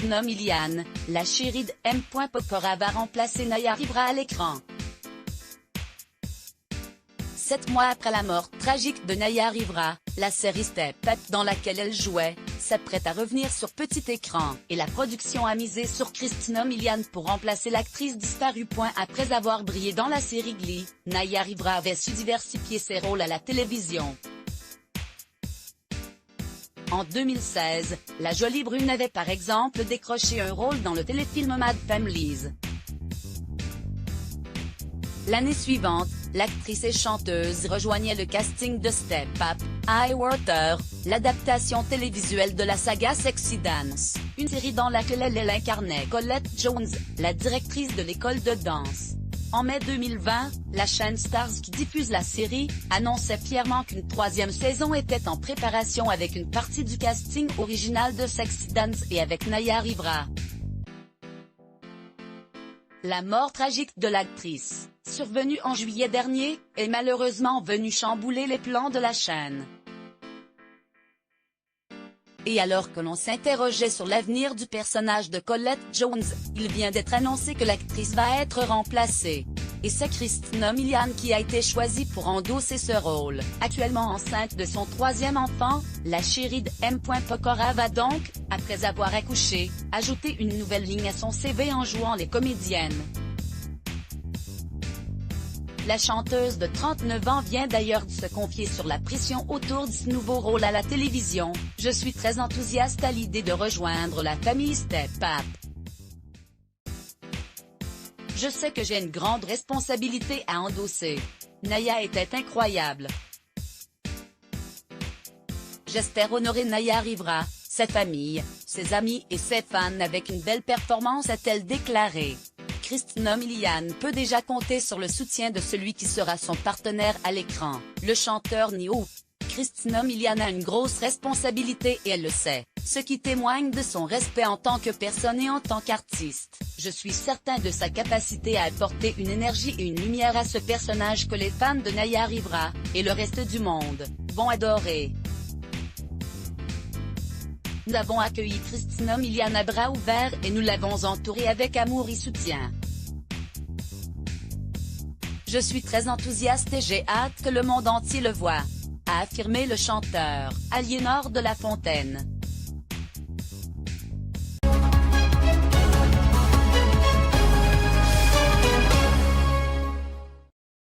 Christina Milian, la chérie de M. Pokora va remplacer Naya Rivera à l'écran. 7 mois après la mort tragique de Naya Rivera, la série Step Up dans laquelle elle jouait, s'apprête à revenir sur petit écran, et la production a misé sur Christina Milian pour remplacer l'actrice disparue. Après avoir brillé dans la série Glee, Naya Rivera avait su diversifier ses rôles à la télévision. En 2016, la jolie brune avait par exemple décroché un rôle dans le téléfilm Mad Families. L'année suivante, l'actrice et chanteuse rejoignait le casting de Step Up, High Water, l'adaptation télévisuelle de la saga Sexy Dance, une série dans laquelle elle incarnait Colette Jones, la directrice de l'école de danse. En mai 2020, la chaîne Stars qui diffuse la série, annonçait fièrement qu'une 3e saison était en préparation avec une partie du casting original de Sexy Dance et avec Naya Rivera. La mort tragique de l'actrice, survenue en juillet dernier, est malheureusement venue chambouler les plans de la chaîne. Et alors que l'on s'interrogeait sur l'avenir du personnage de Colette Jones, il vient d'être annoncé que l'actrice va être remplacée. Et c'est Christina Milian qui a été choisie pour endosser ce rôle. Actuellement enceinte de son 3e enfant, la chérie de M. Pokora va donc, après avoir accouché, ajouter une nouvelle ligne à son CV en jouant les comédiennes. La chanteuse de 39 ans vient d'ailleurs de se confier sur la pression autour de ce nouveau rôle à la télévision. « Je suis très enthousiaste à l'idée de rejoindre la famille Step Up. Je sais que j'ai une grande responsabilité à endosser. Naya était incroyable. J'espère honorer Naya Rivera, sa famille, ses amis et ses fans avec une belle performance », a-t-elle déclaré. Christina Milian peut déjà compter sur le soutien de celui qui sera son partenaire à l'écran, le chanteur Ne-Yo. Christina Milian a une grosse responsabilité et elle le sait, ce qui témoigne de son respect en tant que personne et en tant qu'artiste. Je suis certain de sa capacité à apporter une énergie et une lumière à ce personnage que les fans de Naya Rivera, et le reste du monde, vont adorer. Nous avons accueilli Christina Milian à bras ouverts et nous l'avons entourée avec amour et soutien. Je suis très enthousiaste et j'ai hâte que le monde entier le voie, a affirmé le chanteur, Aliénor de la Fontaine.